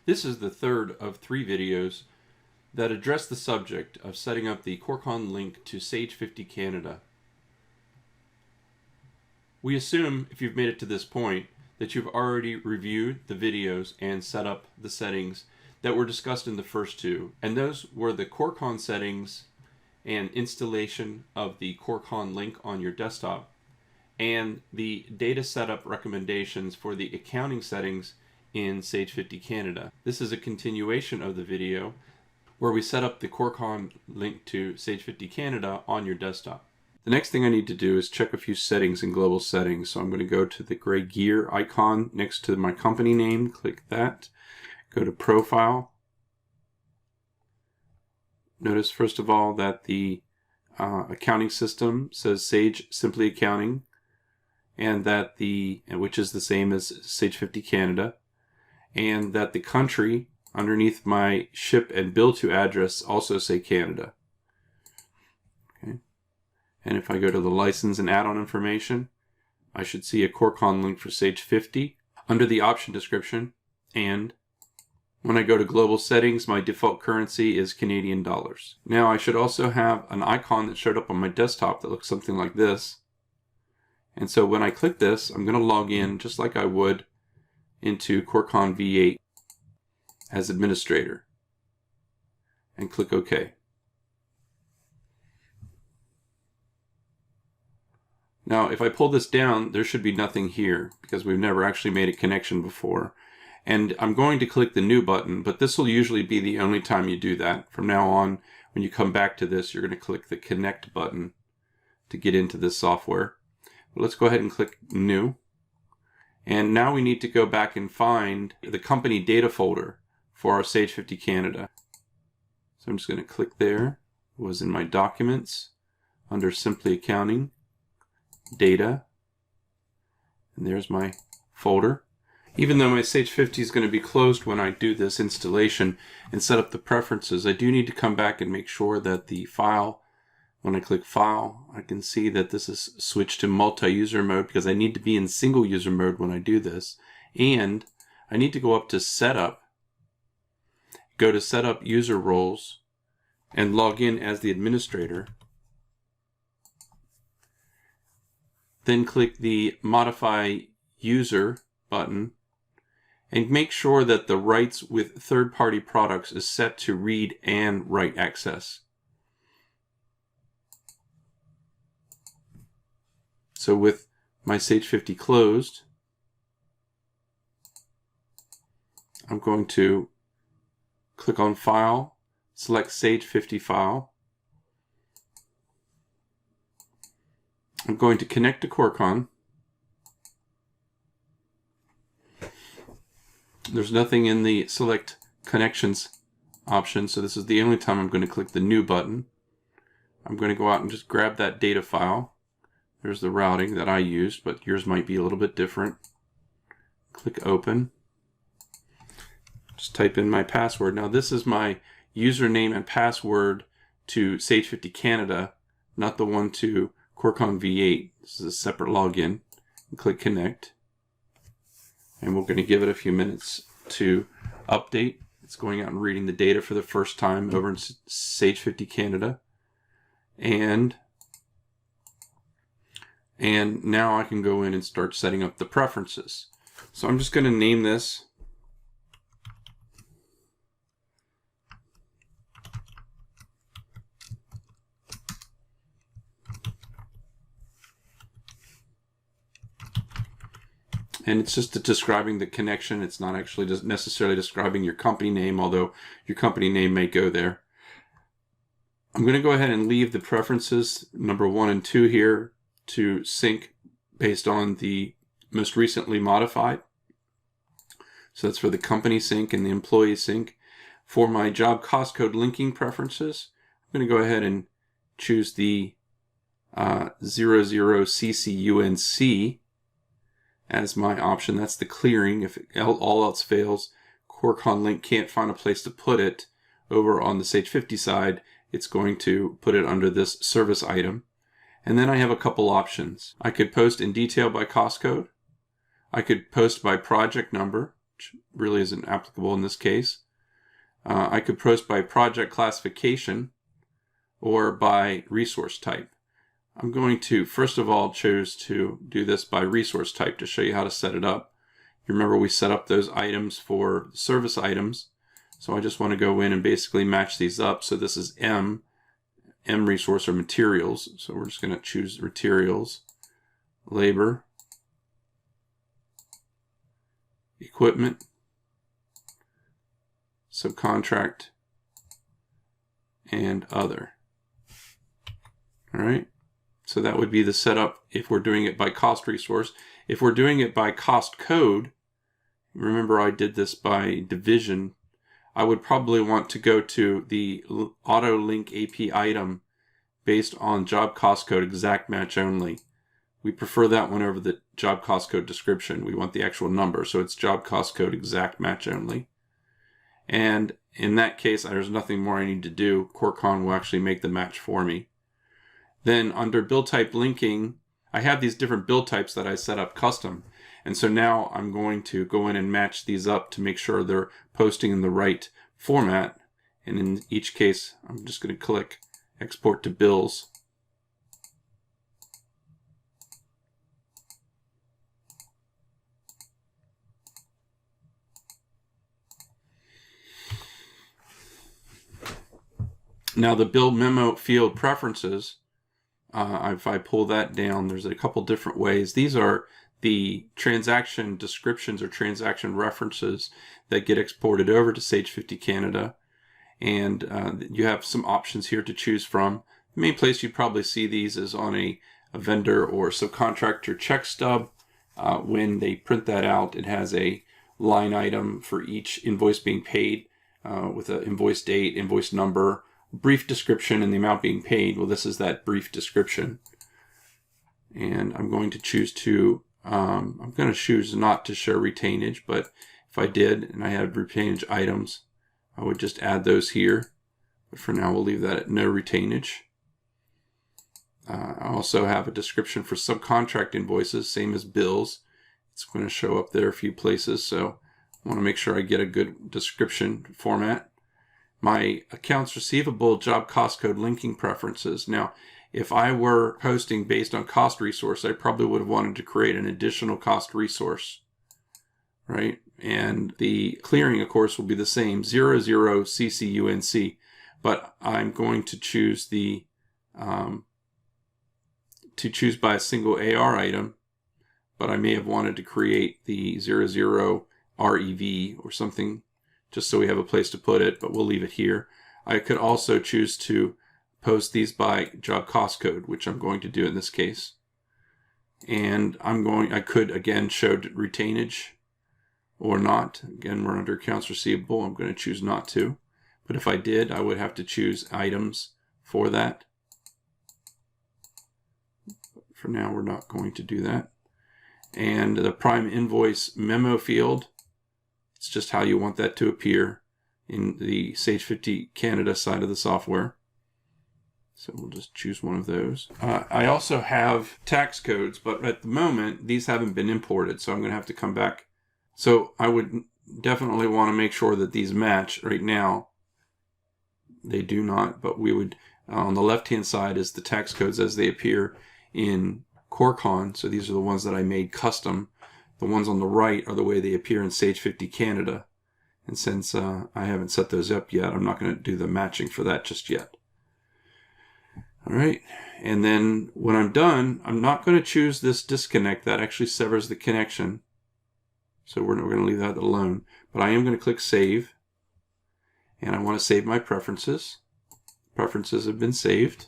This is the third of 3 videos that address the subject of setting up the CoreconLink to Sage 50 Canada. We assume, if you've made it to this point, that you've already reviewed the videos and set up the settings that were discussed in the first 2, and those were the Corecon settings and installation of the CoreconLink on your desktop, and the data setup recommendations for the accounting settings in Sage 50 Canada. This is a continuation of the video where we set up the CoreconLink to Sage 50 Canada on your desktop. The next thing I need to do is check a few settings in global settings. So I'm going to go to the gray gear icon next to my company name, click that, go to Profile. Notice first of all that the accounting system says Sage Simply Accounting, and that which is the same as Sage 50 Canada, and that the country underneath my ship and bill to address also say Canada. Okay. And if I go to the license and add-on information, I should see a CoreconLink for Sage 50 under the option description, and when I go to global settings, my default currency is Canadian dollars. Now I should also have an icon that showed up on my desktop that looks something like this. And so when I click this, I'm going to log in just like I would into Corecon V8 as administrator and click OK. Now if I pull this down, there should be nothing here because we've never actually made a connection before. And I'm going to click the new button, but this will usually be the only time you do that. From now on, when you come back to this, you're going to click the connect button to get into this software. But let's go ahead and click new. And now we need to go back and find the company data folder for our Sage 50 Canada. So I'm just going to click there. It was in my documents under Simply Accounting, Data, and there's my folder. Even though my Sage 50 is going to be closed when I do this installation and set up the preferences, I do need to come back and make sure that the file, when I click File, I can see that this is switched to multi-user mode because I need to be in single user mode when I do this. And I need to go up to Setup, go to Setup User Roles, and log in as the administrator. Then click the Modify User button and make sure that the rights with third-party products is set to read and write access. So with my Sage 50 closed, I'm going to click on File, select Sage 50 File. I'm going to connect to Corecon. There's nothing in the Select Connections option, so this is the only time I'm going to click the New button. I'm going to go out and just grab that data file. There's the routing that I used, but yours might be a little bit different. Click Open. Just type in my password. Now this is my username and password to Sage 50 Canada, not the one to Corecon V8. This is a separate login. And click Connect. And we're going to give it a few minutes to update. It's going out and reading the data for the first time over in Sage 50 Canada. And now I can go in and start setting up the preferences. So I'm just going to name this and it's just describing the connection. It's not actually just necessarily describing your company name, although your company name may go there. I'm going to go ahead and leave the preferences number 1 and 2 here to sync based on the most recently modified. So that's for the company sync and the employee sync. For my job cost code linking preferences, I'm going to go ahead and choose the 00CCUNC as my option. That's the clearing. If all else fails, CoreconLink can't find a place to put it over on the Sage 50 side, it's going to put it under this service item. And then I have a couple options. I could post in detail by cost code. I could post by project number, which really isn't applicable in this case. I could post by project classification or by resource type. I'm going to, first of all, choose to do this by resource type to show you how to set it up. You remember we set up those items for service items. So I just want to go in and basically match these up. So this is M resource or materials. So we're just going to choose materials, labor, equipment, subcontract, and other. All right. So that would be the setup if we're doing it by cost resource. If we're doing it by cost code, remember I did this by division, I would probably want to go to the auto link AP item based on job cost code exact match only. We prefer that one over the job cost code description. We want the actual number, so it's job cost code exact match only. And in that case, there's nothing more I need to do. Corecon will actually make the match for me. Then under build type linking, I have these different build types that I set up custom. And so now I'm going to go in and match these up to make sure they're posting in the right format. And in each case, I'm just going to click export to bills. Now the build memo field preferences, if I pull that down, there's a couple different ways. These are the transaction descriptions or transaction references that get exported over to Sage 50 Canada. And you have some options here to choose from. The main place you'd probably see these is on a vendor or subcontractor check stub. When they print that out, it has a line item for each invoice being paid with an invoice date, invoice number, brief description, and the amount being paid. Well, this is that brief description. And I'm going to choose to, I'm going to choose not to show retainage, but if I did and I had retainage items, I would just add those here. But for now, we'll leave that at no retainage. I also have a description for subcontract invoices, same as bills. It's going to show up there a few places, so I want to make sure I get a good description format. My accounts receivable job cost code linking preferences. Now, if I were posting based on cost resource, I probably would have wanted to create an additional cost resource, right? And the clearing, of course, will be the same, 00 CCUNC, but I'm going to choose the choose by a single AR item, but I may have wanted to create the 00 REV or something, just so we have a place to put it, but we'll leave it here. I could also choose to post these by job cost code, which I'm going to do in this case. And I could again show retainage or not. Again, we're under accounts receivable. I'm going to choose not to. But if I did, I would have to choose items for that. For now, we're not going to do that. And the prime invoice memo field, it's just how you want that to appear in the Sage 50 Canada side of the software. So we'll just choose one of those. I also have tax codes, but at the moment, these haven't been imported, so I'm going to have to come back. So I would definitely want to make sure that these match. Right now, they do not, but we would, on the left-hand side is the tax codes as they appear in Corecon. So these are the ones that I made custom. The ones on the right are the way they appear in Sage 50 Canada. And since I haven't set those up yet, I'm not going to do the matching for that just yet. All right, and then when I'm done, I'm not going to choose this disconnect. That actually severs the connection. So we're going to leave that alone. But I am going to click Save. And I want to save my preferences. Preferences have been saved.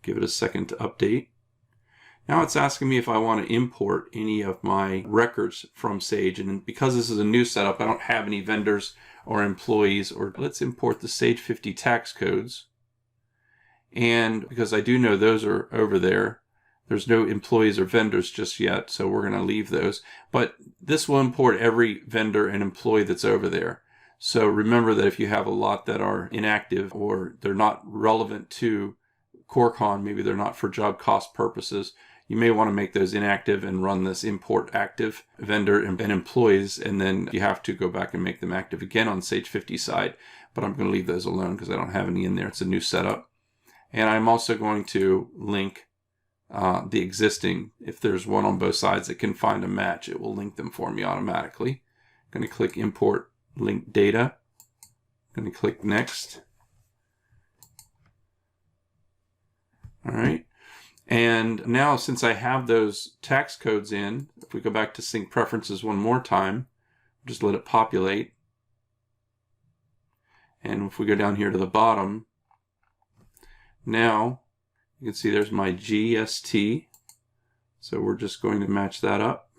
Give it a second to update. Now it's asking me if I want to import any of my records from Sage. And because this is a new setup, I don't have any vendors or employees. Or let's import the Sage 50 tax codes. And because I do know those are over there, there's no employees or vendors just yet, so we're going to leave those. But this will import every vendor and employee that's over there. So remember that if you have a lot that are inactive or they're not relevant to Corecon, maybe they're not for job cost purposes, you may want to make those inactive and run this import active vendor and employees, and then you have to go back and make them active again on Sage 50 side. But I'm going to leave those alone because I don't have any in there. It's a new setup. And I'm also going to link the existing. If there's one on both sides that can find a match, it will link them for me automatically. I'm going to click import link data. I'm going to click next. All right. And now, since I have those tax codes in, if we go back to sync preferences one more time, just let it populate. And if we go down here to the bottom, now you can see there's my GST. So we're just going to match that up.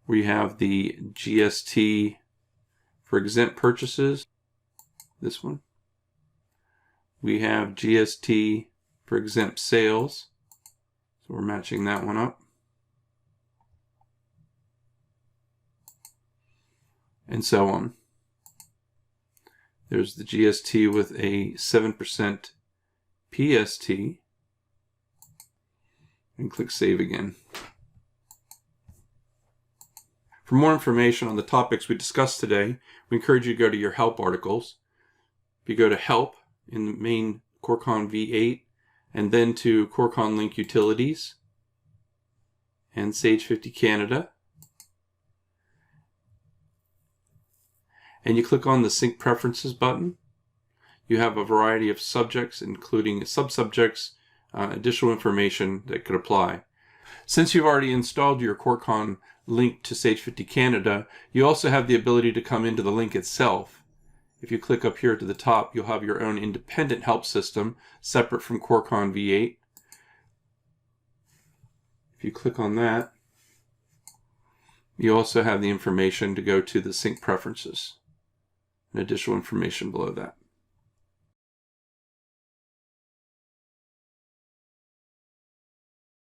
We have the GST for exempt purchases, this one. We have GST for exempt sales, so we're matching that one up. And so on. There's the GST with a 7% PST, and click Save again. For more information on the topics we discussed today, we encourage you to go to your help articles. If you go to Help in the main Corecon V8, and then to CoreconLink Utilities and Sage 50 Canada, and you click on the Sync Preferences button, you have a variety of subjects, including subsubjects, additional information that could apply. Since you've already installed your Corecon link to Sage 50 Canada, you also have the ability to come into the link itself. If you click up here to the top, you'll have your own independent help system separate from Corecon V8. If you click on that, you also have the information to go to the sync preferences and additional information below that.